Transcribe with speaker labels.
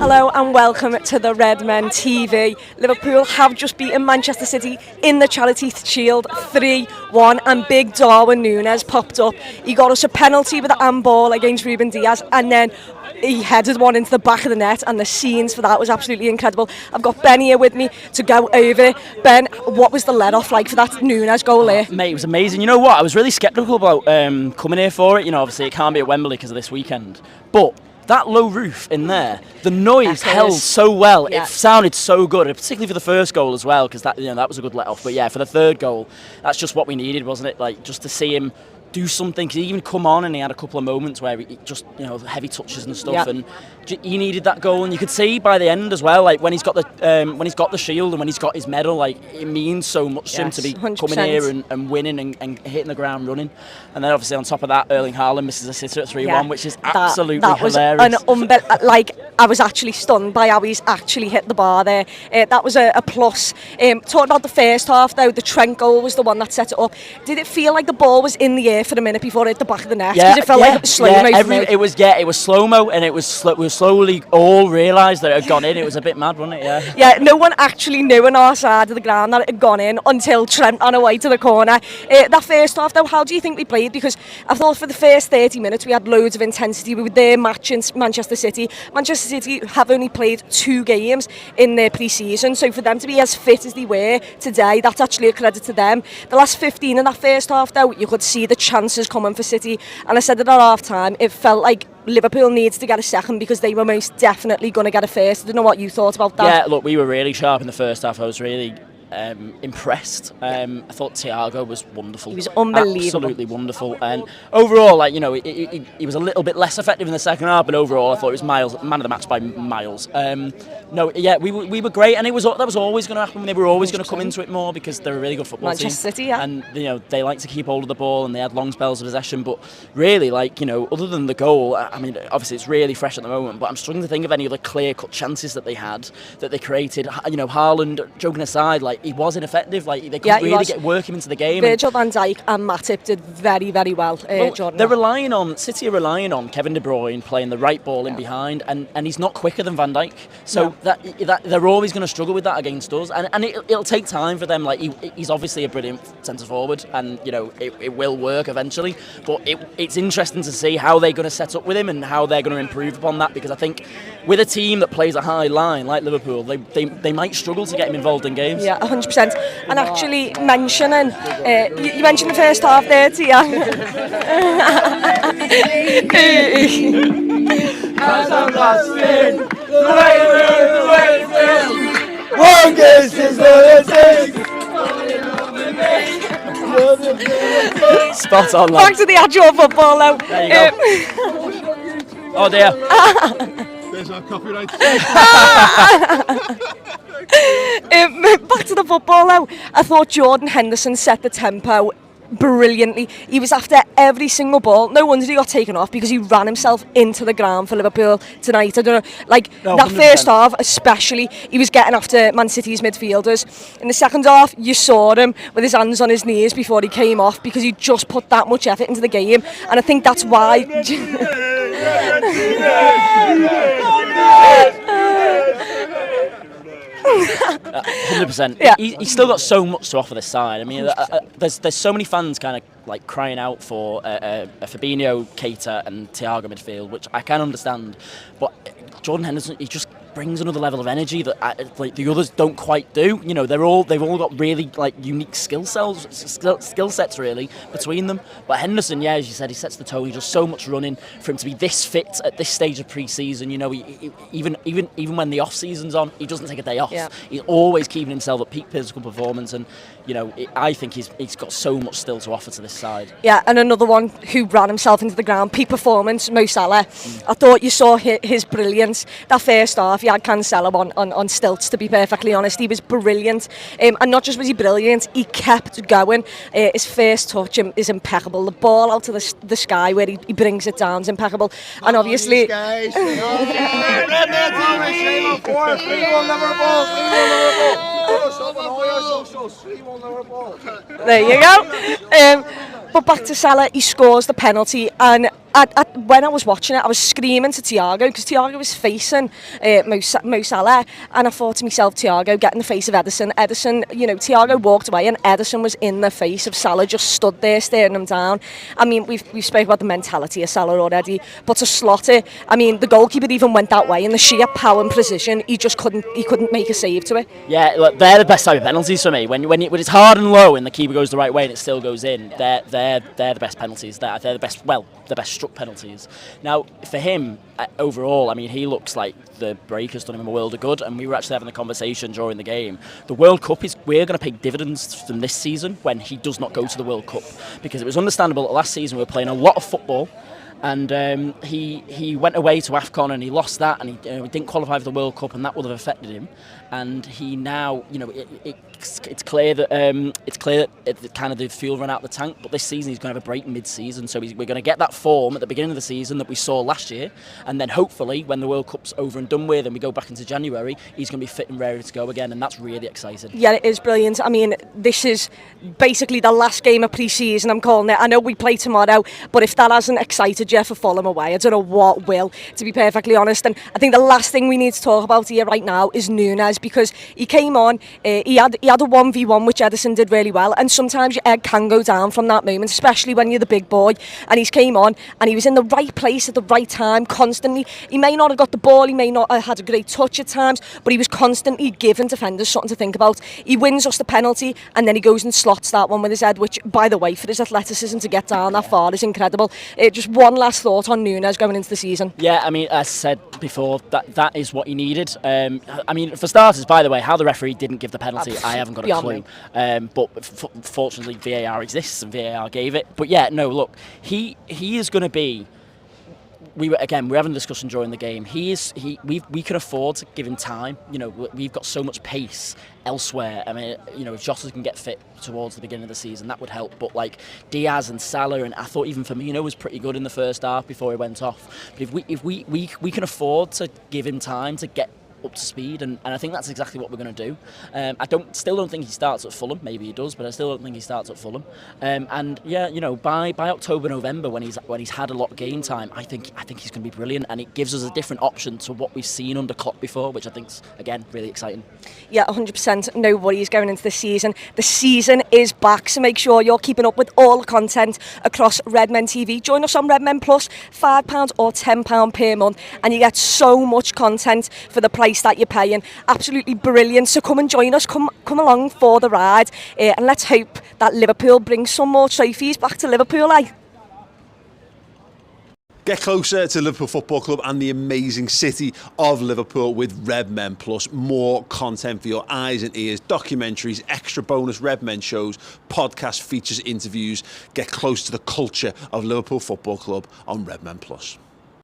Speaker 1: Hello and welcome to the Red Men TV. Liverpool have just beaten Manchester City in the Charity Shield 3-1 and big Darwin Núñez popped up. He got us a penalty with the handball against Ruben Diaz and then he headed one into the back of the net and the scenes for that was absolutely incredible. I've got Ben here with me to go over it. Ben, what was the let-off like for that Núñez goal there?
Speaker 2: Mate, it was amazing. You know what? I was really sceptical about coming here for it. You know, obviously it can't be at Wembley because of this weekend. But that low roof in there, the noise held so well. Yeah. It sounded so good, particularly for the first goal as well, because that was a good let-off. But yeah, for the third goal, that's just what we needed, wasn't it? Like just to see him do something, because he even come on and he had a couple of moments where he just, heavy touches and stuff, and he needed that goal. And you could see by the end as well, like when he's got the shield and when he's got his medal, like it means so much to him to be 100%. Coming here and winning and hitting the ground running. And then obviously on top of that, Haaland misses a sitter at 3-1, which is absolutely hilarious.
Speaker 1: Like I was actually stunned by how he's actually hit the bar there. That was a plus. Talking about the first half though, the Trent goal was the one that set it up. Did it feel like the ball was in the air for a minute before it hit the back of the net? Because it felt like slow-mo.
Speaker 2: It was slow-mo, and it was we slowly all realised that it had gone in. It was a bit mad, wasn't it?
Speaker 1: Yeah, no one actually knew on our side of the ground that it had gone in until Trent ran away to the corner. That first half though, how do you think we played? Because I thought for the first 30 minutes we had loads of intensity. We were there matching Manchester City. Manchester City have only played 2 games in their pre-season, so for them to be as fit as they were today, that's actually a credit to them. The last 15 in that first half though, you could see the chances coming for City, and I said it at half time, it felt like Liverpool needs to get a second because they were most definitely going to get a first. I don't know what you thought about that.
Speaker 2: Yeah, look, we were really sharp in the first half. I was really impressed. I thought Thiago was wonderful.
Speaker 1: He was unbelievable.
Speaker 2: Absolutely wonderful. And overall, he was a little bit less effective in the second half, but overall I thought it was man of the match by miles. We were great, and that was always going to happen. They were always going to come into it more because they're a really good football team.
Speaker 1: Manchester City, yeah.
Speaker 2: And they like to keep hold of the ball, and they had long spells of possession. But really, other than the goal, I mean, obviously it's really fresh at the moment, but I'm struggling to think of any other clear-cut chances that they had, that they created. Haaland, joking aside, he was ineffective. They couldn't really work him into the game.
Speaker 1: Virgil van Dijk and Matip did very, very well.
Speaker 2: Jordan. City are relying on Kevin De Bruyne playing the right ball in behind, and he's not quicker than Van Dijk. So that they're always going to struggle with that against us, and it'll take time for them. He's obviously a brilliant centre forward, and it will work eventually. But it's interesting to see how they're going to set up with him and how they're going to improve upon that, because I think with a team that plays a high line like Liverpool, they might struggle to get him involved in games.
Speaker 1: Yeah, 100%. And actually mentioning, you mentioned the first half there, Tia.
Speaker 3: As I'm lost in the way one guess is what it takes.
Speaker 2: Spot on,
Speaker 1: Back to the actual football though.
Speaker 2: There you go. Oh dear.
Speaker 3: There's our copyright.
Speaker 1: Back to the football though. I thought Jordan Henderson set the tempo brilliantly. He was after every single ball. No wonder he got taken off, because he ran himself into the ground for Liverpool tonight. I don't know, that 100%. First half especially, he was getting after Man City's midfielders. In the second half, you saw him with his hands on his knees before he came off, because he just put that much effort into the game, and I think that's why.
Speaker 2: 100%. Yeah. He's still got so much to offer this side. I mean, there's so many fans kind of crying out for a Fabinho, Keita, and Thiago midfield, which I can understand. But Jordan Henderson, he just brings another level of energy that the others don't quite do. They've all got really unique skill sets really between them. But Henderson, as you said, he sets the tone. He does so much running. For him to be this fit at this stage of pre-season, even when the off season's on, he doesn't take a day off. Yeah. He's always keeping himself at peak physical performance, and I think he's got so much still to offer to this side.
Speaker 1: Yeah, and another one who ran himself into the ground, peak performance, Mo Salah. I thought you saw his brilliance. That first half, he had Cancelo on stilts, to be perfectly honest. He was brilliant. And not just was he brilliant, he kept going. His first touch is impeccable. The ball out to the sky where he brings it down is impeccable. And obviously... There you go. But back to Salah, he scores the penalty, and when I was watching it, I was screaming to Thiago because Thiago was facing Mo Salah, and I thought to myself, Thiago, get in the face of Ederson. Ederson, Thiago walked away and Ederson was in the face of Salah, just stood there staring him down. I mean, we've spoke about the mentality of Salah already, but to slot it, I mean, the goalkeeper even went that way, and the sheer power and precision, he couldn't make a save to it.
Speaker 2: Yeah, look, they're the best type of penalties for me. When it's hard and low and the keeper goes the right way and it still goes in, they're the best penalties. They're the best struck penalties. Now, for him, overall, I mean, he looks like the break has done him a world of good, and we were actually having a conversation during the game. The World Cup we're going to pay dividends from this season when he does not go to the World Cup, because it was understandable that last season we were playing a lot of football, and he went away to AFCON and he lost that, and he didn't qualify for the World Cup, and that would have affected him. And he now, it's clear that kind of the fuel ran out the tank. But this season he's going to have a break mid-season, so we're going to get that form at the beginning of the season that we saw last year, and then hopefully when the World Cup's over and done with and we go back into January, he's going to be fit and ready to go again, and that's really exciting.
Speaker 1: Yeah, it is brilliant. I mean, this is basically the last game of pre-season, I'm calling it. I know we play tomorrow, but if that hasn't excited you for Fulham away, I don't know what will, to be perfectly honest. And I think the last thing we need to talk about here right now is Núñez, because he came on, he had a 1v1 which Ederson did really well, and sometimes your egg can go down from that moment, especially when you're the big boy. And he's came on and he was in the right place at the right time constantly. He may not have got the ball, he may not have had a great touch at times, but he was constantly giving defenders something to think about. He wins us the penalty and then he goes and slots that one with his head, which, by the way, for his athleticism to get down that far is incredible. Just one last thought on Núñez going into the season.
Speaker 2: Yeah, I mean, as I said before, that is what he needed. I mean, for starters, by the way, how the referee didn't give the penalty, I haven't got a clue. But fortunately, VAR exists and VAR gave it. But yeah, no, look, he is going to be. We're having a discussion during the game. We can afford to give him time. We've got so much pace elsewhere. I mean, if Jota can get fit towards the beginning of the season, that would help. But like Diaz and Salah, and I thought even Firmino was pretty good in the first half before he went off. But if we can afford to give him time to get up to speed, and I think that's exactly what we're going to do. I still don't think he starts at Fulham. Maybe he does, but I still don't think he starts at Fulham. And yeah, by October, November, when he's had a lot of game time, I think he's going to be brilliant, and it gives us a different option to what we've seen under Klopp before, which I think's again really exciting.
Speaker 1: Yeah, 100%. No worries going into the season. The season is back, so make sure you're keeping up with all the content across Redmen TV. Join us on Redmen Plus, £5 or £10 per month, and you get so much content for the price that you're paying. Absolutely brilliant. So come and join us, come along for the ride, and let's hope that Liverpool brings some more trophies back to Liverpool.
Speaker 4: Get closer to Liverpool Football Club and the amazing city of Liverpool with Redmen Plus. More content for your eyes and ears, documentaries, extra bonus Redmen shows, podcast features, interviews. Get close to the culture of Liverpool Football Club on Redmen Plus.